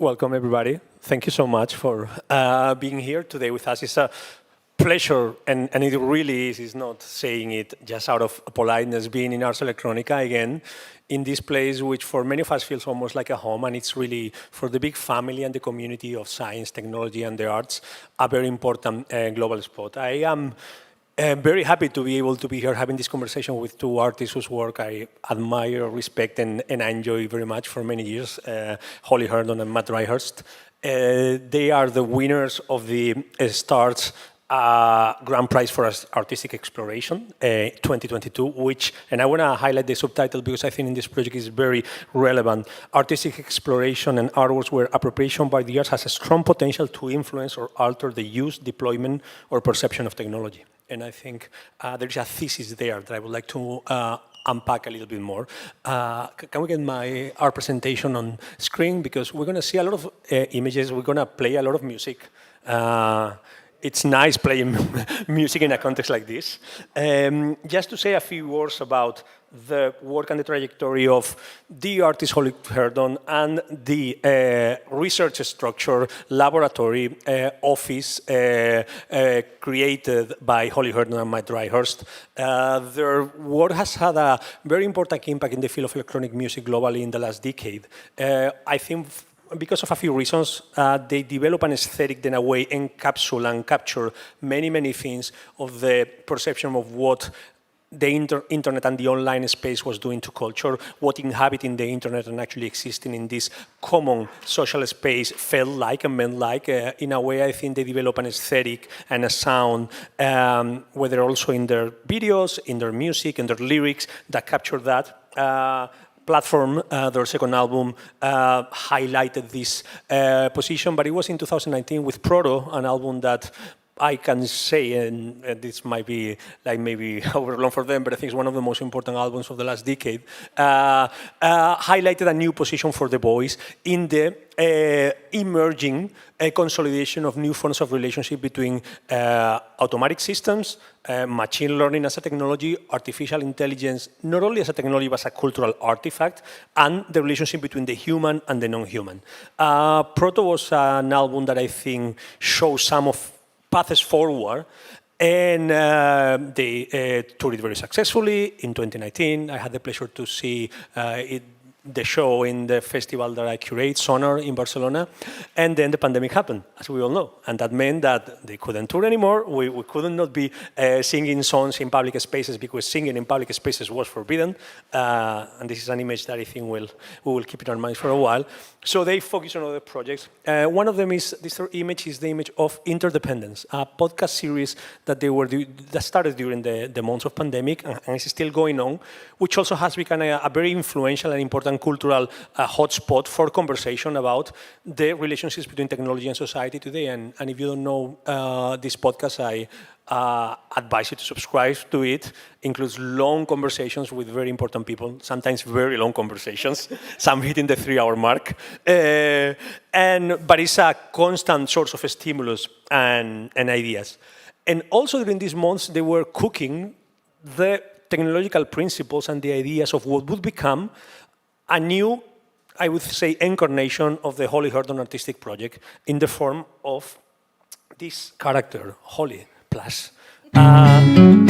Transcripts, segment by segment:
welcome everybody. Thank you so much for being here today with us. It's a pleasure, and it really is not saying it just out of politeness, being in Ars Electronica again, in this place which for many of us feels almost like a home, and it's really, for the big family and the community of science, technology, and the arts, a very important global spot. I am very happy to be able to be here having this conversation with two artists whose work I admire, respect, and I enjoy very much for many years, Holly Herndon and Matt Dryhurst. They are the winners of the STARTS Grand Prize for Artistic Exploration 2022, which, and I want to highlight the subtitle because I think in this project is very relevant. Artistic exploration and artworks where appropriation by the arts has a strong potential to influence or alter the use, deployment, or perception of technology. And I think there's a thesis there that I would like to unpack a little bit more. Can we get our presentation on screen? Because we're going to see a lot of images. We're going to play a lot of music. It's nice playing music in a context like this. Just to say a few words about the work and the trajectory of the artist Holly Herndon and the research structure, laboratory, office created by Holly Herndon and Matt Dryhurst. Their work has had a very important impact in the field of electronic music globally in the last decade. I think because of a few reasons, they develop an aesthetic that in a way encapsule and capture many, many things of the perception of what the internet and the online space was doing to culture, what inhabiting the internet and actually existing in this common social space felt like and meant like. In a way, I think they develop an aesthetic and a sound, whether also in their videos, in their music, in their lyrics, that capture that. Platform, their second album, highlighted this position, but it was in 2019 with Proto, an album that I can say, and this might be like maybe overblown for them, but I think it's one of the most important albums of the last decade, highlighted a new position for the boys in the emerging consolidation of new forms of relationship between automatic systems, machine learning as a technology, artificial intelligence, not only as a technology, but as a cultural artifact, and the relationship between the human and the non-human. Proto was an album that I think shows some of paths forward, and they toured it very successfully in 2019. I had the pleasure to see the show in the festival that I curate, Sonar, in Barcelona, and then the pandemic happened, as we all know, and that meant that they couldn't tour anymore. We couldn't not be singing songs in public spaces because singing in public spaces was forbidden, and this is an image that I think we will keep in our minds for a while. So they focus on other projects. One of them is, this image is the image of Interdependence, a podcast series that that started during the months of pandemic and is still going on, which also has become a very influential and important cultural hotspot for conversation about the relationships between technology and society today. And if you don't know this podcast, I advise you to subscribe to it. Includes long conversations with very important people, sometimes very long conversations, some hitting the 3-hour mark. But it's a constant source of stimulus and ideas. And also during these months, they were cooking the technological principles and the ideas of what would become a new, I would say, incarnation of the Holly Herndon artistic project in the form of this character, Holly Plus. And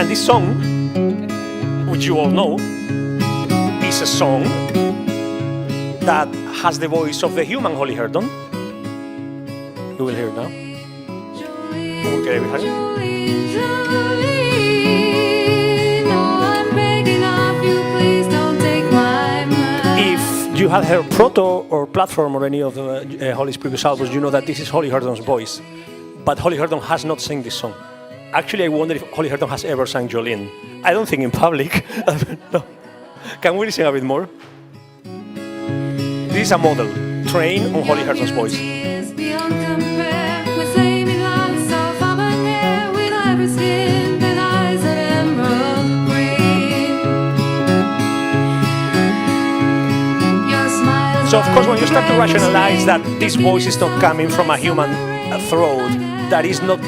this song, which you all know, is a song that has the voice of the human Holly Herndon. You will hear it now. Okay, if you have heard Proto or Platform or any of the Holly's previous albums, you know that this is Holly Herndon's voice. But Holly Herndon has not sung this song. Actually, I wonder if Holly Herndon has ever sang Jolene. I don't think in public. No. Can we listen a bit more? This is a model, trained on Holly Herndon's voice. So of course, when you start to rationalize that this voice is not coming from a human throat, that is not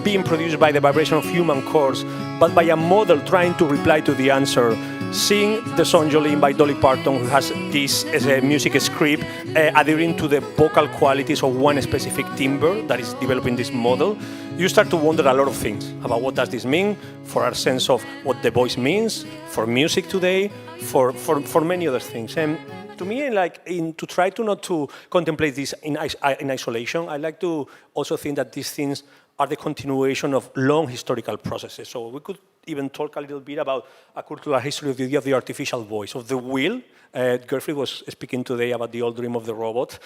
being produced by the vibration of human chords, but by a model trying to reply to the answer, Sing the song Jolene by Dolly Parton, who has this as a music script adhering to the vocal qualities of one specific timbre that is developing this model, you start to wonder a lot of things about what does this mean for our sense of what the voice means, for music today, for many other things. And to me, to try to not to contemplate this in isolation, I like to also think that these things are the continuation of long historical processes. So we could even talk a little bit about a cultural history of the idea of the artificial voice, of the will. Gerfried was speaking today about the old dream of the robot.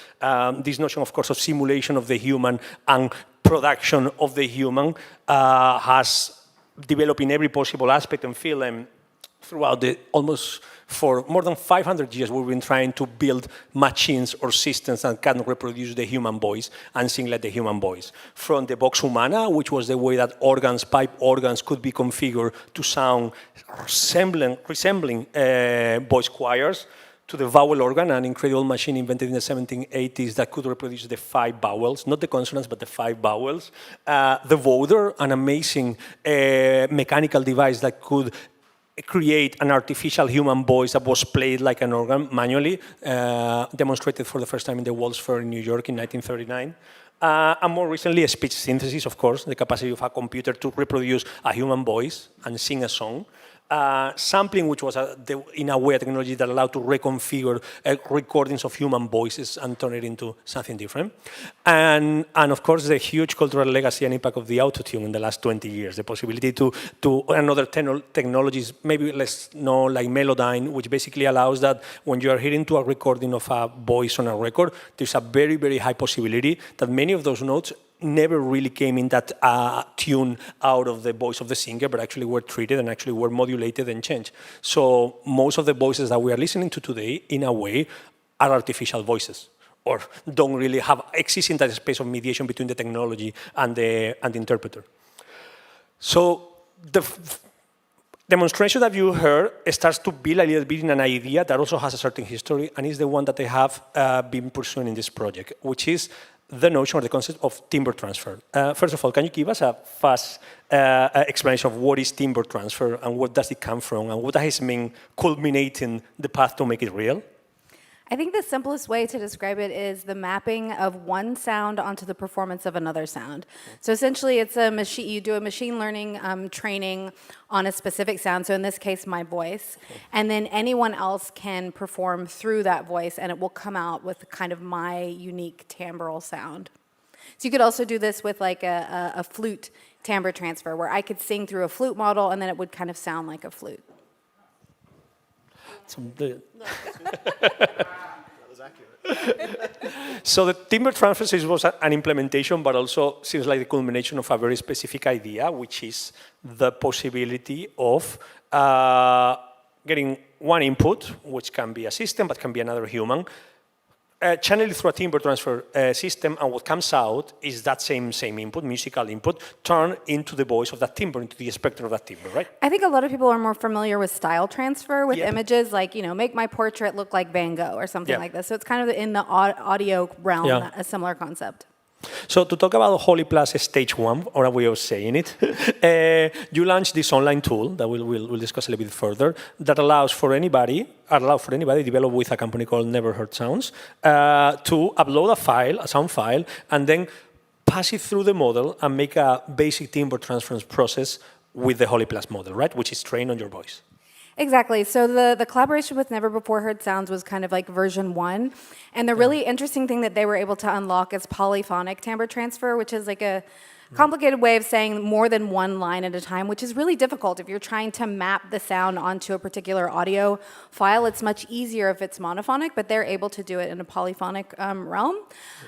This notion, of course, of simulation of the human and production of the human has developed in every possible aspect and field. And throughout for more than 500 years, we've been trying to build machines or systems that can reproduce the human voice and sing like the human voice. From the vox humana, which was the way that pipe organs could be configured to sound resembling voice choirs, to the vowel organ, an incredible machine invented in the 1780s that could reproduce the 5 vowels, not the consonants, but the 5 vowels. The voder, an amazing mechanical device that could create an artificial human voice that was played like an organ manually, demonstrated for the first time in the World's Fair in New York in 1939. And more recently, a speech synthesis, of course, the capacity of a computer to reproduce a human voice and sing a song. Sampling, which was in a way a technology that allowed to reconfigure recordings of human voices and turn it into something different. And of course, the huge cultural legacy and impact of the autotune in the last 20 years, the possibility to another technologies, maybe less known, like Melodyne, which basically allows that when you are hearing to a recording of a voice on a record, there's a very, very high possibility that many of those notes never really came in that tune out of the voice of the singer, but actually were treated and actually were modulated and changed. So most of the voices that we are listening to today, in a way, are artificial voices, or don't really exist in that space of mediation between the technology and the interpreter. So the demonstration that you heard starts to build a little bit in an idea that also has a certain history, and is the one that I have been pursuing in this project, which is the notion or the concept of timbre transfer. First of all, can you give us a fast explanation of what is timbre transfer and what does it come from and what does it mean culminating the path to make it real? I think the simplest way to describe it is the mapping of one sound onto the performance of another sound. So essentially, it's a machine. You do a machine learning training on a specific sound. So in this case, my voice, and then anyone else can perform through that voice, and it will come out with kind of my unique timbral sound. So you could also do this with like a flute timbre transfer, where I could sing through a flute model, and then it would kind of sound like a flute. So the timbre transfer was an implementation, but also seems like the culmination of a very specific idea, which is the possibility of getting one input, which can be a system, but can be another human, channeled through a timbre transfer system, and what comes out is that same input, musical input, turned into the voice of that timbre, into the spectrum of that timbre, right? I think a lot of people are more familiar with style transfer with images, like, make my portrait look like Van Gogh or something like this. So it's kind of in the audio realm, a similar concept. So to talk about Holy Plus Stage 1, or a way of saying it, you launched this online tool that we'll discuss a little bit further that allows for anybody developed with a company called Never Heard Sounds, to upload a sound file, and then pass it through the model and make a basic timbre transference process with the Holy Plus model, right, which is trained on your voice. Exactly. So the collaboration with Never Before Heard Sounds was kind of like version 1. And the really interesting thing that they were able to unlock is polyphonic timbre transfer, which is like a complicated way of saying more than one line at a time, which is really difficult. If you're trying to map the sound onto a particular audio file, it's much easier if it's monophonic, but they're able to do it in a polyphonic realm.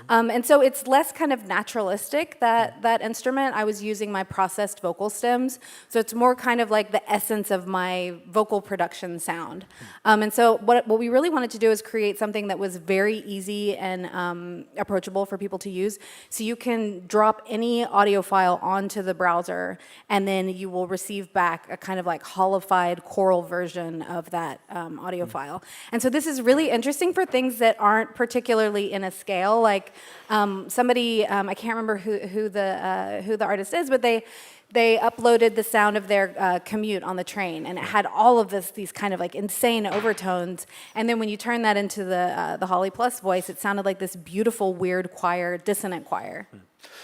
And so it's less kind of naturalistic, that instrument. I was using my processed vocal stems, so it's more kind of like the essence of my vocal production sound. And so what we really wanted to do is create something that was very easy and approachable for people to use. So you can drop any audio file onto the browser, and then you will receive back a kind of like holified choral version of that audio file. And so this is really interesting for things that aren't particularly in a scale. Like somebody, I can't remember who the artist is, but they uploaded the sound of their commute on the train, and it had all of these kind of like insane overtones. And then when you turn that into the Holly Plus voice, it sounded like this beautiful, weird choir, dissonant choir.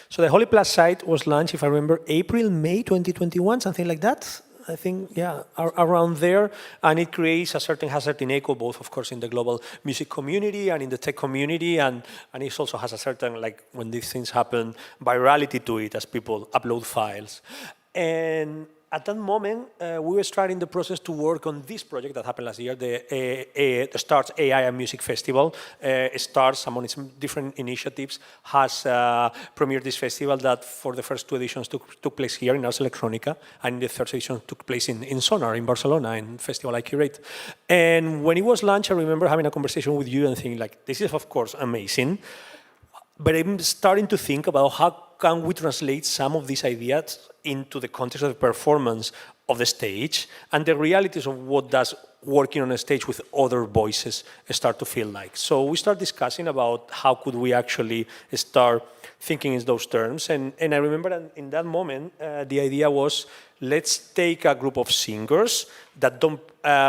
So the Holly Plus site was launched, if I remember, April, May 2021, something like that. I think, yeah, around there, and it creates has a certain echo, both, of course, in the global music community and in the tech community, and it also has a certain, like, when these things happen, virality to it as people upload files. And at that moment, we were starting the process to work on this project that happened last year, the Starts AI and Music Festival. Starts, among its different initiatives, has premiered this festival that for the first 2 editions took place here in Ars Electronica, and the third edition took place in Sonar, in Barcelona, in Festival I Curate. And when it was launched, I remember having a conversation with you and thinking, like, this is, of course, amazing, but I'm starting to think about how can we translate some of these ideas into the context of the performance of the stage and the realities of what does working on a stage with other voices start to feel like. So we start discussing about how could we actually start thinking in those terms. And I remember that in that moment, the idea was, let's take a group of singers that don't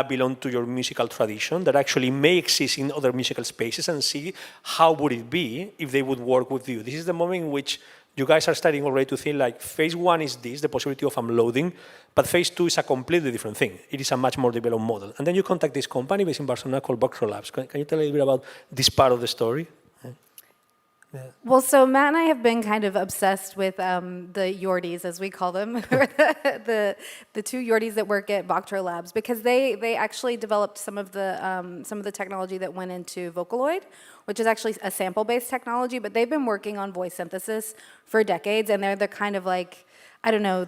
belong to your musical tradition, that actually may exist in other musical spaces, and see how would it be if they would work with you. This is the moment in which you guys are starting already to think like phase 1 is this, the possibility of unloading, but phase 2 is a completely different thing. It is a much more developed model. And then you contact this company based in Barcelona called Vocro Labs. Can you tell a little bit about this part of the story? Yeah. Well, so Matt and I have been kind of obsessed with the Yordies, as we call them, the two Yordies that work at Vocro Labs, because they actually developed some of the technology that went into Vocaloid, which is actually a sample-based technology, but they've been working on voice synthesis for decades, and they're the kind of like, I don't know,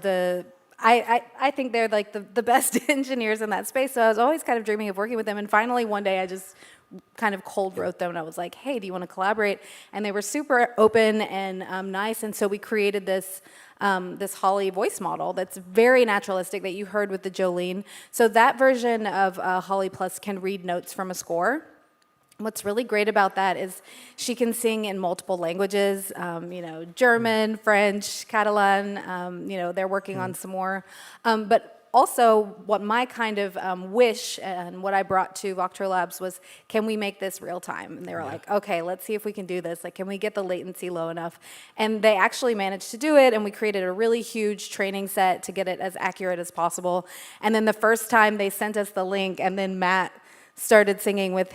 I think they're like the best engineers in that space, so I was always kind of dreaming of working with them, and finally one day I just kind of cold wrote them, and I was like, hey, do you want to collaborate? And they were super open and nice, and so we created this Holly voice model that's very naturalistic that you heard with the Jolene. So that version of Holly Plus can read notes from a score. What's really great about that is she can sing in multiple languages, German, French, Catalan, they're working on some more. But also, what my kind of wish and what I brought to Vocro Labs was, can we make this real time? And they were like, okay, let's see if we can do this. Like, can we get the latency low enough? And they actually managed to do it, and we created a really huge training set to get it as accurate as possible. And then the first time they sent us the link, and then Matt started speaking with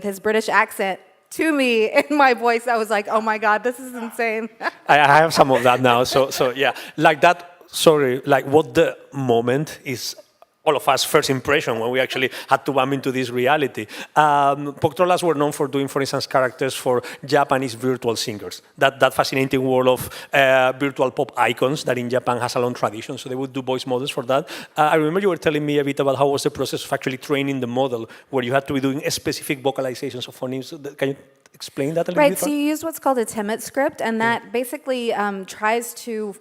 his British accent to me in my voice, I was like, oh my God, this is insane. I have some of that now. So yeah, like that. Sorry, like what the moment is all of us first impression when we actually had to bump into this reality. Poctrolas were known for doing, for instance, characters for Japanese virtual singers. That fascinating world of virtual pop icons that in Japan has a long tradition. So they would do voice models for that. I remember you were telling me a bit about how was the process of actually training the model, where you had to be doing specific vocalizations of phonemes. Can you explain that a little bit? Right. So you use what's called a Timmett script, and that basically tries to,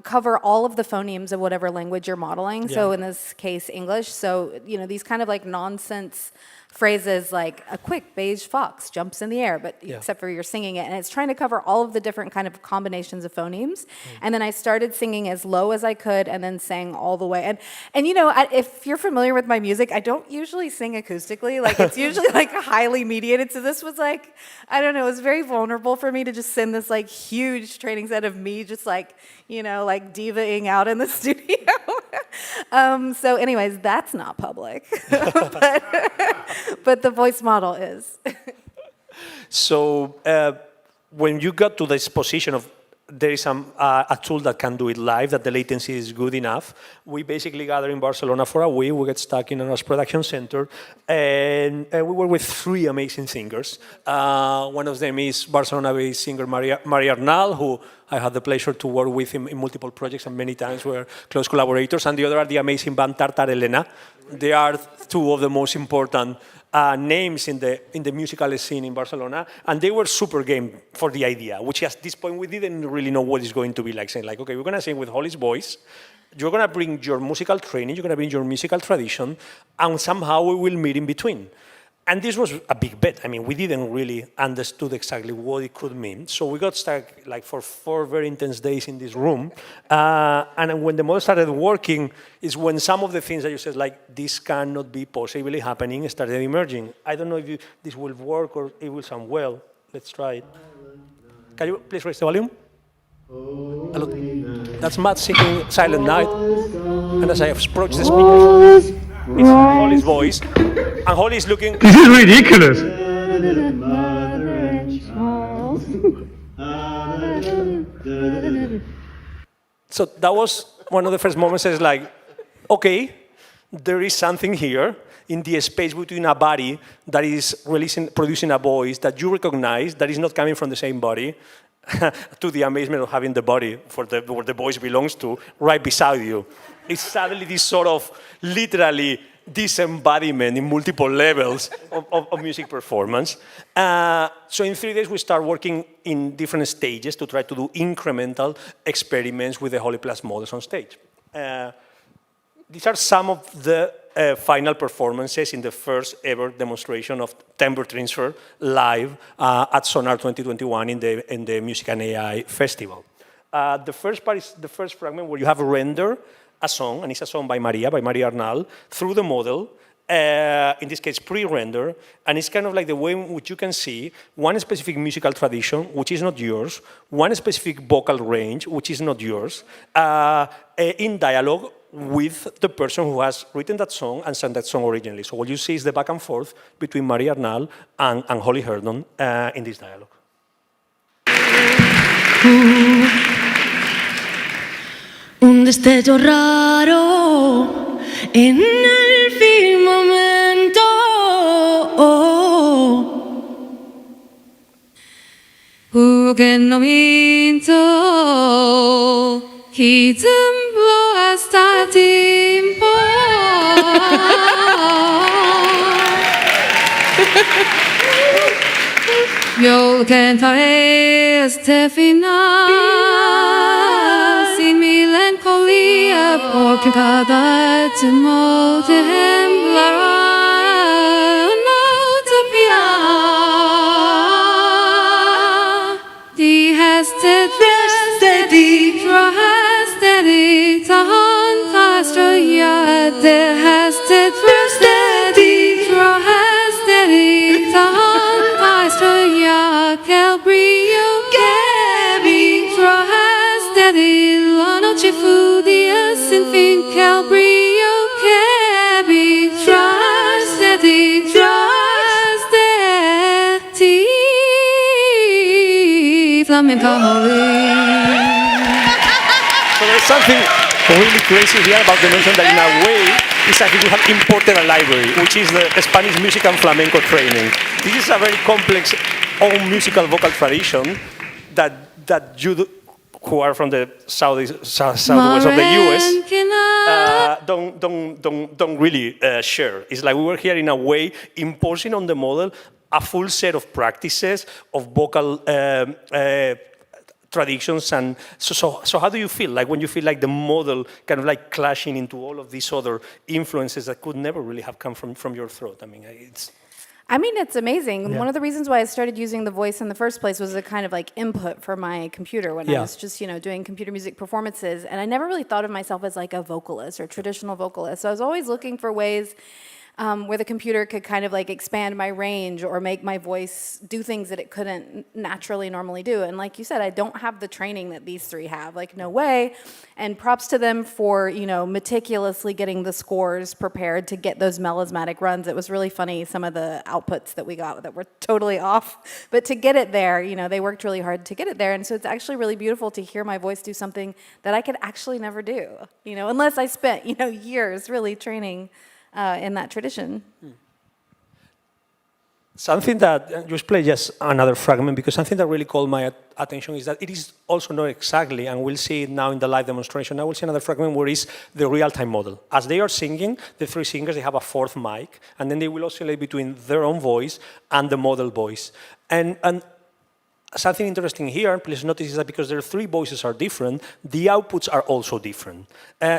cover all of the phonemes of whatever language you're modeling. Yeah. So in this case, English. So, these kind of like nonsense phrases like a quick beige fox jumps in the air, but except for you're singing it. And it's trying to cover all of the different kind of combinations of phonemes. And then I started singing as low as I could and then sang all the way. And if you're familiar with my music, I don't usually sing acoustically. Like, it's usually like highly mediated. So this was like, I don't know, it was very vulnerable for me to just send this like huge training set of me just like, like diva-ing out in the studio. So anyways, that's not public. But the voice model is. So when you got to this position of there is a tool that can do it live, that the latency is good enough, we basically gathered in Barcelona for a week. We get stuck in our production center, and we were with 3 amazing singers. One of them is Barcelona-based singer Maria Arnal, who I had the pleasure to work with in multiple projects, and many times we're close collaborators. And the other are the amazing band Tartar Elena. They are 2 of the most important names in the musical scene in Barcelona, and they were super game for the idea, which at this point we didn't really know what it's going to be like, saying like, okay, we're going to sing with Holly's voice, you're going to bring your musical training, you're going to bring your musical tradition, and somehow we will meet in between. And this was a big bet. I mean, we didn't really understood exactly what it could mean. So we got stuck like for 4 very intense days in this room. And when the model started working is when some of the things that you said, like, this cannot be possibly happening, started emerging. I don't know if this will work or it will sound well. Let's try it. Can you please raise the volume? Hello. That's Matt singing Silent Night. And as I approach the speaker, it's Holly's voice. And Holly is looking. This is ridiculous. So that was one of the first moments. It's like, okay, there is something here in the space between a body that is producing a voice that you recognize that is not coming from the same body, to the amazement of having the body where the voice belongs to right beside you. It's suddenly this sort of literally disembodiment in multiple levels of music performance. So in 3 days, we start working in different stages to try to do incremental experiments with the Holy Plus models on stage. These are some of the final performances in the first ever demonstration of timbre transfer live at Sonar 2021 in the Music and AI Festival. The first part is the first fragment where you have render a song, and it's a song by Maria Arnal, through the model, in this case pre-render, and it's kind of like the way in which you can see one specific musical tradition, which is not yours, one specific vocal range, which is not yours, in dialogue with the person who has written that song and sang that song originally. So what you see is the back and forth between Maria Arnal and Holly Herndon in this dialogue. Un destello raro en el firmamento. Hugen no minto, hizumbo hasta tiempo. Yo cantaré este final sin melancolía, porque cada temor temblará una utopía. Die hastet die hastet die Tagströja, der hastet die hastet die Tagströja, quel brillo que vi hastet la noche fu dia sin fin, quel brillo que vi hastet flamenco holy. So there's something really crazy here about the notion that in a way, it's like we have imported a library, which is the Spanish music and flamenco training. This is a very complex own musical vocal tradition that you who are from the southwest of the US don't really share. It's like we were here in a way imposing on the model a full set of practices of vocal traditions. And so how do you feel? Like when you feel like the model kind of like clashing into all of these other influences that could never really have come from your throat? I mean, it's amazing. Yeah. One of the reasons why I started using the voice in the first place was a kind of like input for my computer when I was just, doing computer music performances. And I never really thought of myself as like a vocalist or traditional vocalist. So I was always looking for ways where the computer could kind of like expand my range or make my voice do things that it couldn't naturally normally do. And like you said, I don't have the training that these three have, like no way. And props to them for, meticulously getting the scores prepared to get those melismatic runs. It was really funny, some of the outputs that we got that were totally off. But to get it there, they worked really hard to get it there. And so it's actually really beautiful to hear my voice do something that I could actually never do, unless I spent, years really training in that tradition. Something that, just play just another fragment, because something that really called my attention is that it is also not exactly, and we'll see it now in the live demonstration, now we'll see another fragment where it's the real-time model. As they are singing, the three singers, they have a fourth mic, and then they will oscillate between their own voice and the model voice. And something interesting here, please notice, is that because their three voices are different, the outputs are also different.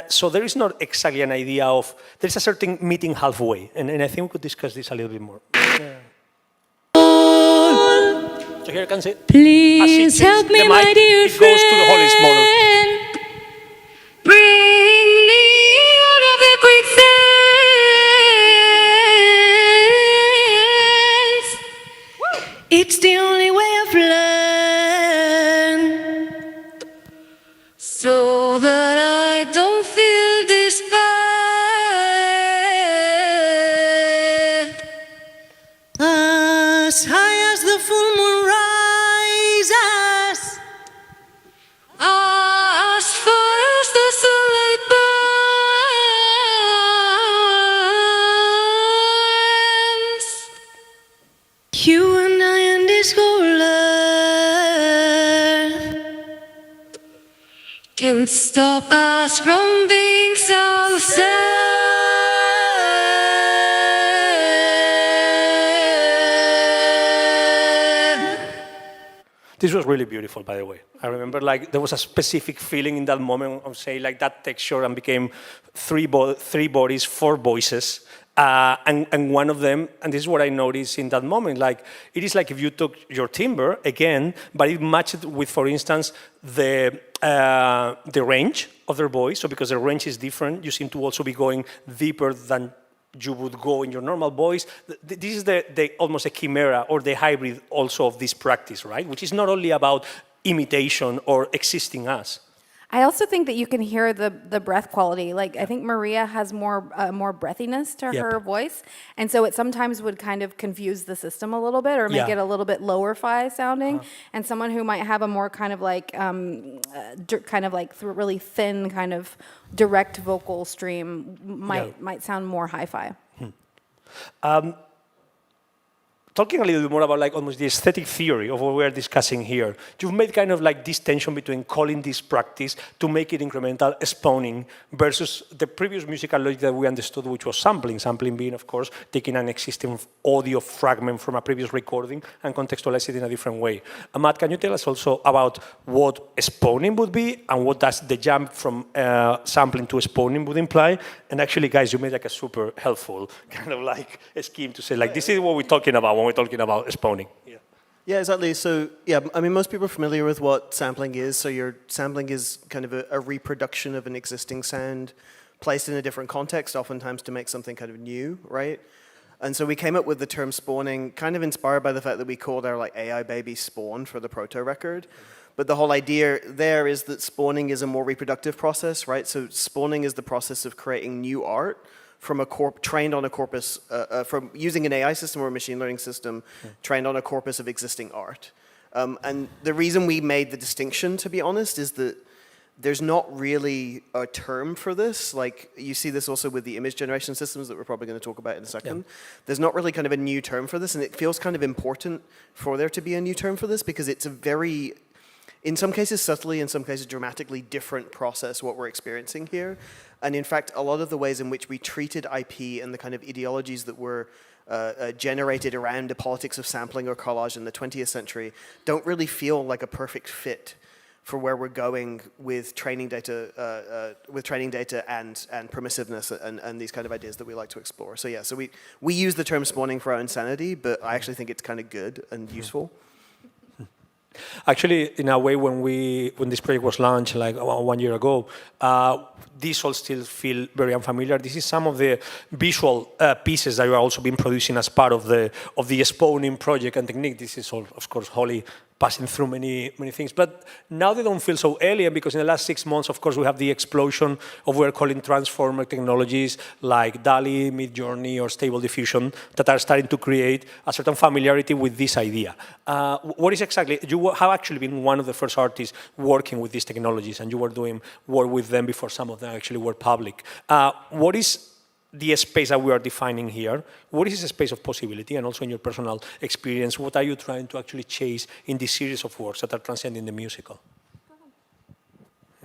So there is not exactly an idea of, there's a certain meeting halfway, and I think we could discuss this a little bit more. So here you can see. Please help me, my dear it goes to the Holy Mother. friend. Bring me out of the quicksands. It's the only way I've learned, so that I don't feel despair. As high as the full moon rises, as far as the sunlight burns, you and I and this whole earth can stop us from being so sad. This was really beautiful, by the way. I remember like there was a specific feeling in that moment of say like that texture and became three bodies, four voices. And one of them, and this is what I noticed in that moment, like it is like if you took your timbre again, but it matched with, for instance, the range of their voice. So because the range is different, you seem to also be going deeper than you would go in your normal voice. This is the almost a chimera or the hybrid also of this practice, right? Which is not only about imitation or existing us. I also think that you can hear the breath quality. Like I think Maria has more breathiness to her voice, and so it sometimes would kind of confuse the system a little bit or make it a little bit lower-fi sounding. And someone who might have a more kind of like really thin kind of direct vocal stream might sound more hi-fi. Talking a little bit more about like almost the aesthetic theory of what we're discussing here, you've made kind of like this tension between calling this practice to make it incremental spawning versus the previous musical logic that we understood, which was sampling. Sampling being, of course, taking an existing audio fragment from a previous recording and contextualize it in a different way. Matt, can you tell us also about what spawning would be and what does the jump from sampling to spawning would imply? And actually, guys, you made like a super helpful kind of like a scheme to say like, this is what we're talking about when we're talking about spawning. Yeah, exactly. So, yeah, I mean, most people are familiar with what sampling is. So your sampling is kind of a reproduction of an existing sound placed in a different context, oftentimes to make something kind of new, right? And so we came up with the term spawning, kind of inspired by the fact that we called our like AI baby Spawn for the proto record. But the whole idea there is that spawning is a more reproductive process, right? So spawning is the process of creating new art from trained on a corpus, from using an AI system or a machine learning system trained on a corpus of existing art. And the reason we made the distinction, to be honest, is that there's not really a term for this. Like you see this also with the image generation systems that we're probably going to talk about in a second. Yeah. There's not really kind of a new term for this, and it feels kind of important for there to be a new term for this because it's a very, in some cases subtly, in some cases dramatically different process what we're experiencing here. And in fact, a lot of the ways in which we treated IP and the kind of ideologies that were generated around the politics of sampling or collage in the 20th century don't really feel like a perfect fit for where we're going with training data, and permissiveness and these kind of ideas that we like to explore. So yeah, so we use the term spawning for our insanity, but I actually think it's kind of good and useful. Actually, in a way, when this project was launched like 1 year ago, these all still feel very unfamiliar. This is some of the visual pieces that you are also been producing as part of the spawning project and technique. This is all, of course, Holly passing through many things. But now they don't feel so alien because in the last 6 months, of course, we have the explosion of what we're calling transformer technologies like DALL-E, Midjourney, or Stable Diffusion that are starting to create a certain familiarity with this idea. What is exactly, you have actually been one of the first artists working with these technologies and you were doing work with them before some of them actually were public. What is the space that we are defining here? What is the space of possibility? And also in your personal experience, what are you trying to actually chase in this series of works that are transcending the musical?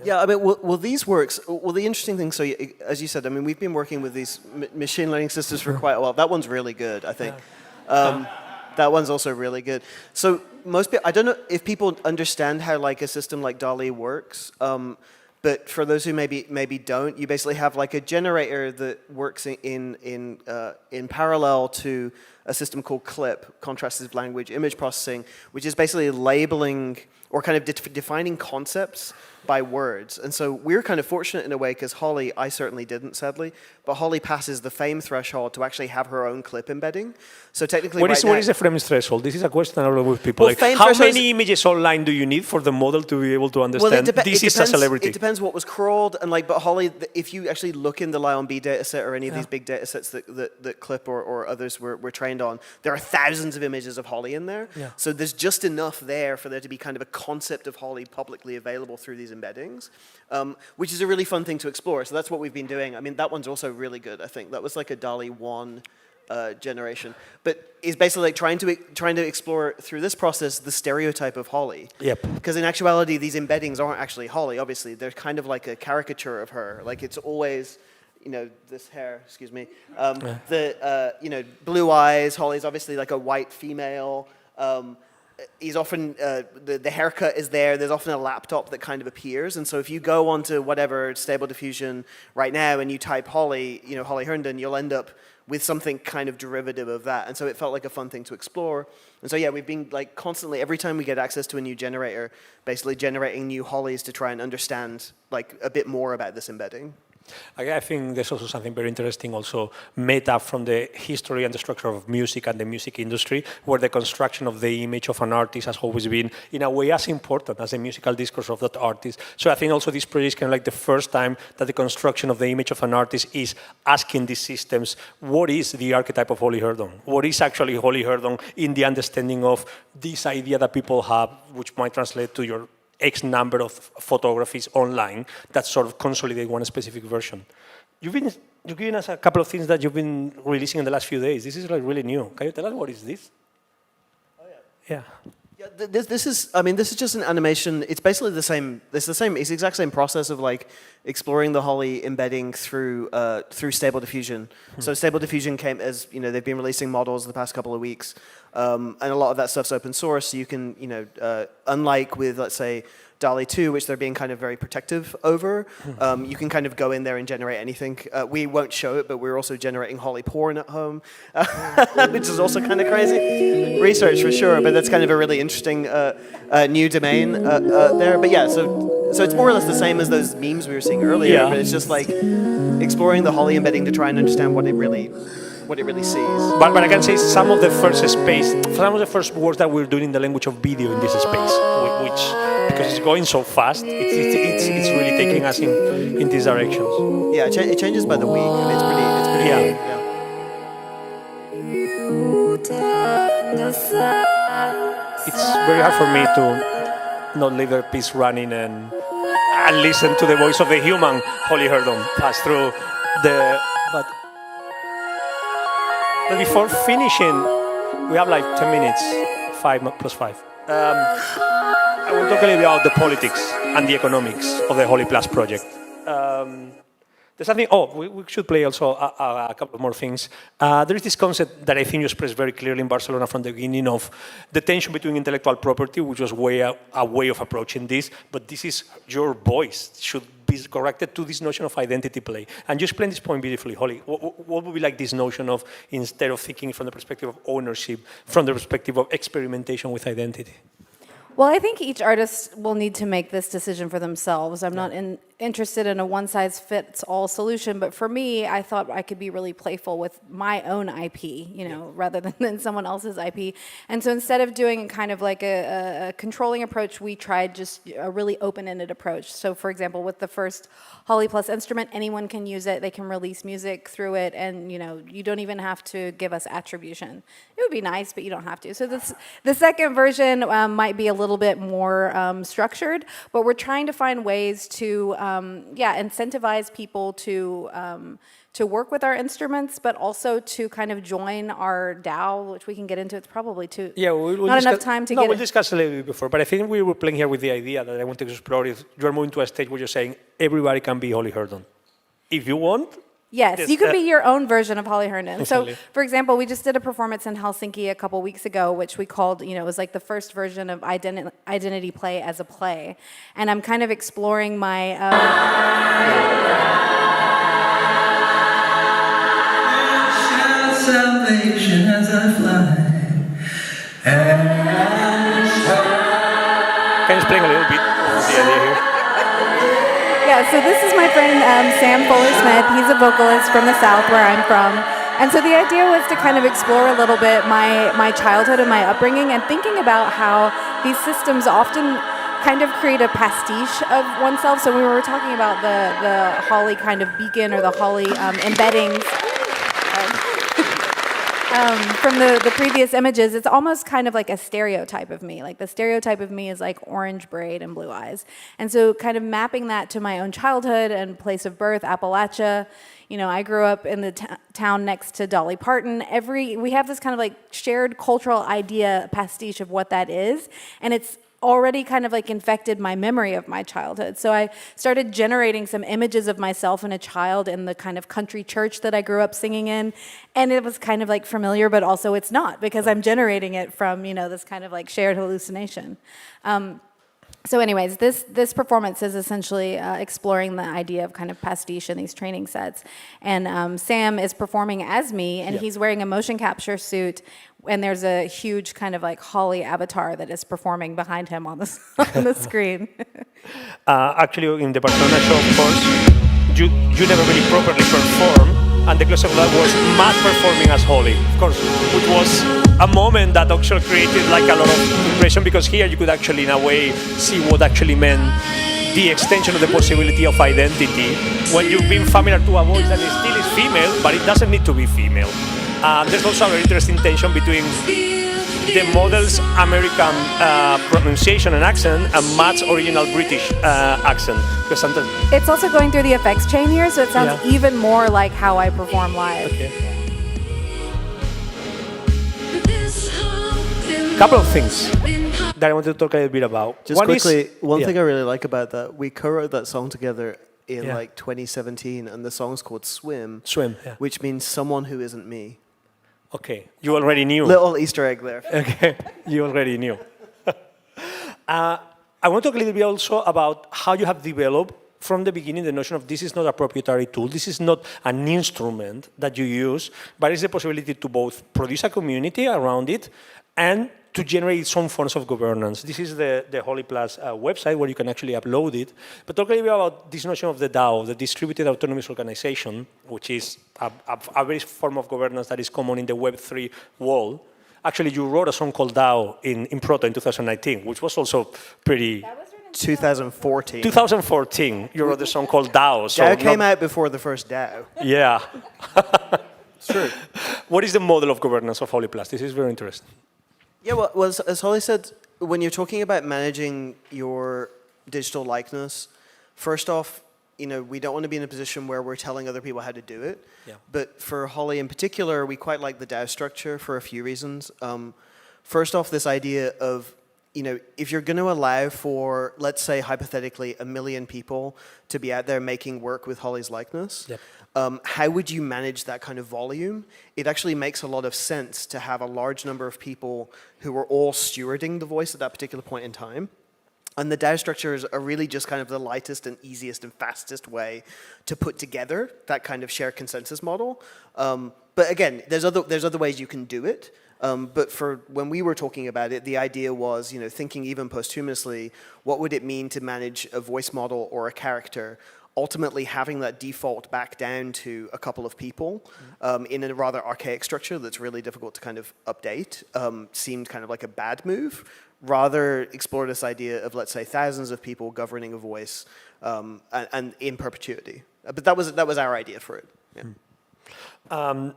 Yeah, I mean, well, these works, well, the interesting thing, so as you said, I mean, we've been working with these machine learning systems for quite a while. That one's really good, I think. That one's also really good. So most people, I don't know if people understand how like a system like DALL-E works, but But for those who maybe don't, you basically have like a generator that works in parallel to a system called CLIP, Contrastive Language Image Processing, which is basically labeling or kind of defining concepts by words. And so we're kind of fortunate in a way because Holly, I certainly didn't sadly, but Holly passes the fame threshold to actually have her own clip embedding. So technically what is the fame threshold? This is a question I with people. Well, like, how many images online do you need for the model to be able to understand this is a celebrity? It depends what was crawled. And but Holly, if you actually look in the Lion B dataset or any of these big datasets that Clip or others were trained on, there are thousands of images of Holly in there. Yeah. So there's just enough there for there to be kind of a concept of Holly publicly available through these embeddings, which is a really fun thing to explore. So that's what we've been doing. I mean, that one's also really good, I think. That was like a DALL-E 1 generation. But is basically like trying to explore through this process the stereotype of Holly. Yep. Because in actuality, these embeddings aren't actually Holly, obviously. They're kind of like a caricature of her. Like it's always, this hair, excuse me. Blue eyes. Holly's obviously like a white female. He's often, the haircut is there. There's often a laptop that kind of appears. And so if you go onto whatever Stable Diffusion right now and you type Holly, Holly Herndon, you'll end up with something kind of derivative of that. And so it felt like a fun thing to explore. And so yeah, we've been like constantly, every time we get access to a new generator, basically generating new Hollys to try and understand like a bit more about this embedding. I think there's also something very interesting also made up from the history and the structure of music and the music industry, where the construction of the image of an artist has always been, in a way, as important as the musical discourse of that artist. So I think also this project is kind of like the first time that the construction of the image of an artist is asking these systems, what is the archetype of Holly Herndon? What is actually Holly Herndon in the understanding of this idea that people have, which might translate to your X number of photographies online that sort of consolidate one specific version. You've given us a couple of things that you've been releasing in the last few days. This is like really new. Can you tell us what is this? Oh yeah. Yeah. This is just an animation. It's basically the same. It's the exact same process of like exploring the Holly embedding through Stable Diffusion. So Stable Diffusion came as they've been releasing models the past couple of weeks, and a lot of that stuff's open source. So you can unlike with let's say DALL-E 2, which they're being kind of very protective over, you can kind of go in there and generate anything. We won't show it, but we're also generating Holly porn at home, which is also kind of crazy. Research for sure, but that's kind of a really interesting new domain there. But yeah, so it's more or less the same as those memes we were seeing earlier, but it's just like exploring the Holly embedding to try and understand what it really sees. But I can say some of the first words that we're doing in the language of video in this space, which because it's going so fast, it's really taking us in these directions. Yeah, it changes by the week. I mean, it's pretty. Yeah. It's very hard for me to not leave a piece running and listen to the voice of the human Holly Herndon pass through the. But before finishing, we have like 10 minutes, 5 plus 5. I will talk a little bit about the politics and the economics of the Holly Plus project. There's something, we should play also a couple of more things. There is this concept that I think you expressed very clearly in Barcelona from the beginning of the tension between intellectual property, which was a way of approaching this, but this is your voice, should be corrected to this notion of identity play. And you explained this point beautifully, Holly. What would be like this notion of, instead of thinking from the perspective of ownership, from the perspective of experimentation with identity? Well, I think each artist will need to make this decision for themselves. I'm not interested in a one-size-fits-all solution, but for me, I thought I could be really playful with my own IP, rather than someone else's IP. And so instead of doing kind of like a controlling approach, we tried just a really open-ended approach. So for example, with the first Holly Plus instrument, anyone can use it. They can release music through it, and you don't even have to give us attribution. It would be nice, but you don't have to. So the second version might be a little bit more structured, but we're trying to find ways to incentivize people to work with our instruments, but also to kind of join our DAO, which we can get into. It's probably not enough time to get it. We'll discuss a little bit before, but I think we were playing here with the idea that I want to explore is you're moving to a stage where you're saying everybody can be Holly Herndon. If you want, Yes, This, you could be your own version of Holly Herndon. So, Exactly. for example, we just did a performance in Helsinki a couple weeks ago, which we called, it was like the first version of identity play as a play. And I'm kind of exploring my... Salvation as I fly. Can you explain a little bit the idea here? Yeah, so this is my friend Sam Fuller-Smith. He's a vocalist from the South, where I'm from. And so the idea was to kind of explore a little bit my childhood and my upbringing and thinking about how these systems often kind of create a pastiche of oneself. So we were talking about the Holly kind of beacon or the Holly embeddings. From the previous images, it's almost kind of like a stereotype of me. Like the stereotype of me is like orange braid and blue eyes. And so kind of mapping that to my own childhood and place of birth, Appalachia. I grew up in the town next to Dolly Parton. We have this kind of like shared cultural idea, pastiche of what that is. And it's already kind of like infected my memory of my childhood. So I started generating some images of myself and a child in the kind of country church that I grew up singing in. And it was kind of like familiar, but also it's not, because I'm generating it from, this kind of like shared hallucination. So anyways, this performance is essentially exploring the idea of kind of pastiche in these training sets. And Sam is performing as me, and he's wearing a motion capture suit, and there's a huge kind of like Holly avatar that is performing behind him on the screen. Actually, in the Barcelona show, of course, you never really properly perform, and the close of that was Matt performing as Holly, of course, which was a moment that actually created like a lot of impression, because here you could actually, in a way, see what actually meant the extension of the possibility of identity when you've been familiar to a voice that still is female, but it doesn't need to be female. There's also a very interesting tension between the model's American pronunciation and accent and Matt's original British accent. Because sometimes It's also going through the effects chain here, so it sounds even more like how I perform live. Couple of things that I want to talk a little bit about. Just quickly, one thing I really like about that, we co-wrote that song together in like 2017, and the song's called Swim. Swim, which means someone who isn't me. Okay, you already knew. Little Easter egg there. Okay, you already knew. I want to talk a little bit also about how you have developed from the beginning the notion of this is not a proprietary tool, this is not an instrument that you use, but it's the possibility to both produce a community around it and to generate some forms of governance. This is the Holly Plus website where you can actually upload it. But talk a little bit about this notion of the DAO, the Distributed Autonomous Organization, which is a very form of governance that is common in the Web3 world. Actually, you wrote a song called DAO in Proto in 2019, which was also pretty... 2014. 2014, you wrote the song called DAO. So DAO came out before the first DAO. Yeah. It's true. What is the model of governance of Holly Plus? This is very interesting. Yeah, well, as Holly said, when you're talking about managing your digital likeness, first off, we don't want to be in a position where we're telling other people how to do it. Yeah. But for Holly in particular, we quite like the DAO structure for a few reasons. First off, this idea of, if you're going to allow for, let's say, hypothetically, 1 million people to be out there making work with Holly's likeness, how would you manage that kind of volume? It actually makes a lot of sense to have a large number of people who are all stewarding the voice at that particular point in time. And the DAO structures are really just kind of the lightest and easiest and fastest way to put together that kind of shared consensus model. But again, there's other ways you can do it. But for when we were talking about it, the idea was, thinking even posthumously, what would it mean to manage a voice model or a character? Ultimately, having that default back down to a couple of people in a rather archaic structure that's really difficult to kind of update seemed kind of like a bad move. Rather explore this idea of, let's say, thousands of people governing a voice and in perpetuity. But that was our idea for it. Yeah.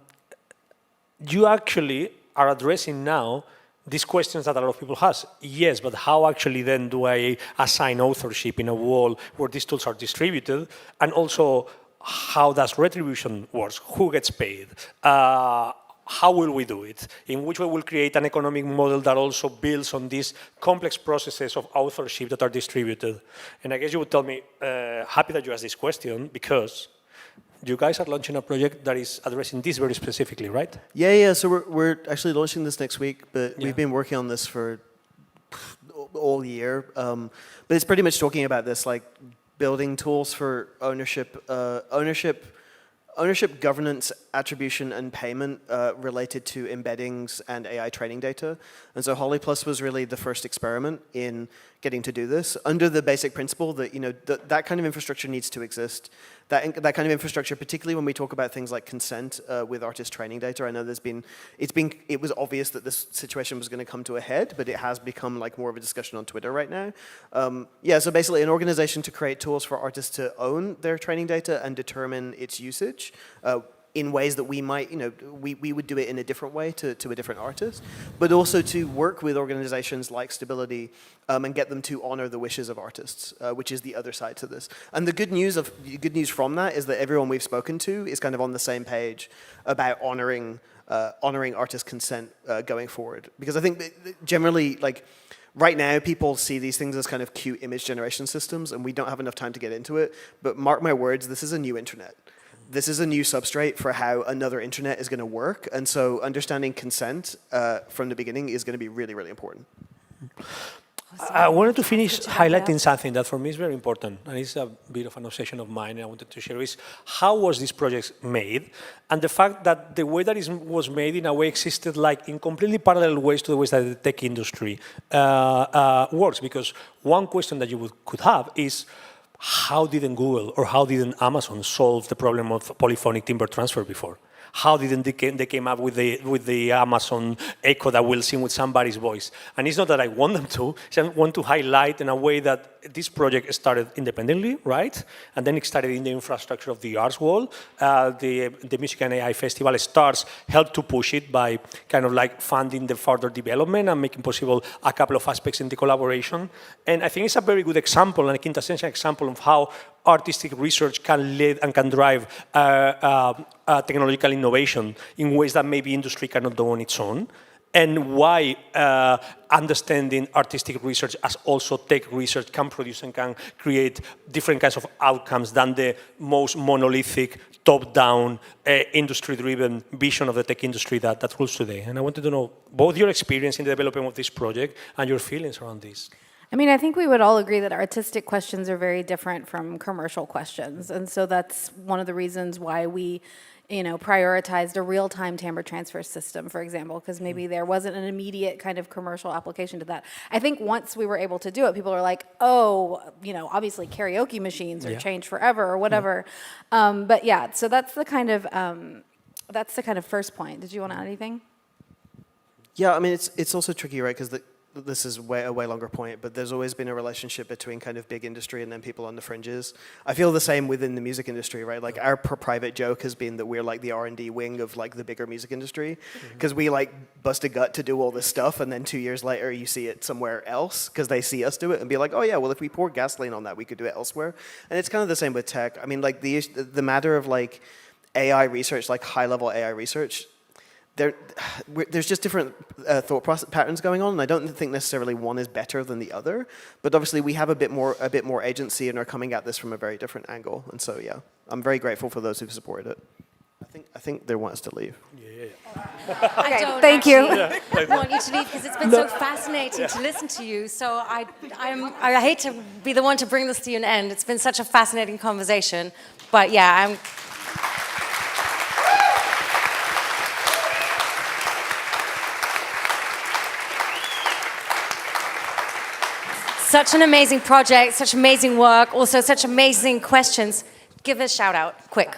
You actually are addressing now these questions that a lot of people has. Yes, but how actually then do I assign authorship in a world where these tools are distributed? And also, how does retribution work? Who gets paid? How will we do it? In which way we'll create an economic model that also builds on these complex processes of authorship that are distributed? And I guess you would tell me, happy that you asked this question, because you guys are launching a project that is addressing this very specifically, right? Yeah. So we're actually launching this next week, but Yeah. we've been working on this for all year. But it's pretty much talking about this, like building tools for ownership, governance, attribution, and payment related to embeddings and AI training data. And so Holly Plus was really the first experiment in getting to do this under the basic principle that that kind of infrastructure needs to exist. That kind of infrastructure, particularly when we talk about things like consent with artist training data. I know it was obvious that this situation was going to come to a head, but it has become like more of a discussion on Twitter right now. So basically an organization to create tools for artists to own their training data and determine its usage in ways that we might, we would do it in a different way to a different artist, but also to work with organizations like Stability and get them to honor the wishes of artists, which is the other side to this. And the good news from that is that everyone we've spoken to is kind of on the same page about honoring artist consent going forward. Because I think that generally, like, right now, people see these things as kind of cute image generation systems, and we don't have enough time to get into it. But mark my words, this is a new internet. This is a new substrate for how another internet is going to work. And so understanding consent from the beginning is going to be really, really important. I wanted to finish highlighting something that for me is very important, and it's a bit of an obsession of mine, and I wanted to share is how was this project made, and the fact that the way that it was made in a way existed like in completely parallel ways to the ways that the tech industry works. Because one question that you could have is, how didn't Google or how didn't Amazon solve the problem of polyphonic timber transfer before? How didn't they came up with the Amazon Echo that will sing with somebody's voice? And it's not that I want them to. I want to highlight in a way that this project started independently, right? And then it started in the infrastructure of the Arts Wall. The Music and AI Festival stars helped to push it by kind of like funding the further development and making possible a couple of aspects in the collaboration. And I think it's a very good example and a quintessential example of how artistic research can lead and can drive technological innovation in ways that maybe industry cannot do on its own, and why understanding artistic research as also tech research can produce and can create different kinds of outcomes than the most monolithic, top-down, industry-driven vision of the tech industry that rules today. And I wanted to know both your experience in the development of this project and your feelings around this. I mean, I think we would all agree that artistic questions are very different from commercial questions. And so that's one of the reasons why we, prioritized a real-time timbre transfer system, for example, because maybe there wasn't an immediate kind of commercial application to that. I think once we were able to do it, people are like, oh, obviously karaoke machines are changed forever or whatever. But yeah, so that's the kind of first point. Did you want to add anything? Yeah, I mean, it's also tricky, right? Because this is a way longer point, but there's always been a relationship between kind of big industry and then people on the fringes. I feel the same within the music industry, right? Like our private joke has been that we're like the R&D wing of like the bigger music industry, because we like bust a gut to do all this stuff, and then 2 years later you see it somewhere else because they see us do it and be like, oh yeah, well if we pour gasoline on that, we could do it elsewhere. And it's kind of the same with tech. I mean, like the matter of like AI research, like high-level AI research, there's just different thought patterns going on, and I don't think necessarily one is better than the other. But obviously, we have a bit more agency and are coming at this from a very different angle. And so, yeah, I'm very grateful for those who've supported it. I think they want us to leave. I don't thank you. want you to leave because it's been so fascinating to listen to you. So I hate to be the one to bring this to an end. It's been such a fascinating conversation. But yeah, I'm. Such an amazing project, such amazing work, also such amazing questions. Give a shout out, quick.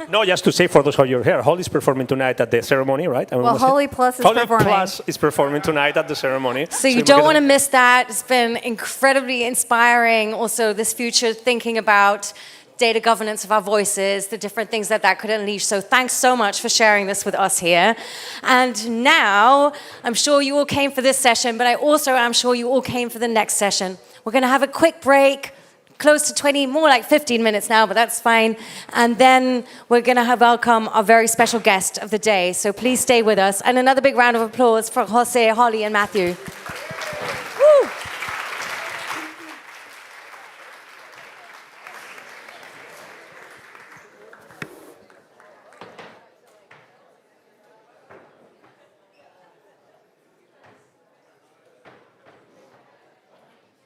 No, just to say for those of you here, Holly's performing tonight at the ceremony, right? Well, Holly Plus is performing. Holly Plus is performing tonight at the ceremony. So you don't want to miss that. It's been incredibly inspiring. Also, this future thinking about data governance of our voices, the different things that could unleash. So thanks so much for sharing this with us here. And now, I'm sure you all came for this session, but I also am sure you all came for the next session. We're going to have a quick break, close to 20, more like 15 minutes now, but that's fine. And then we're going to welcome our very special guest of the day. So please stay with us. And another big round of applause for Jose, Holly, and Matthew.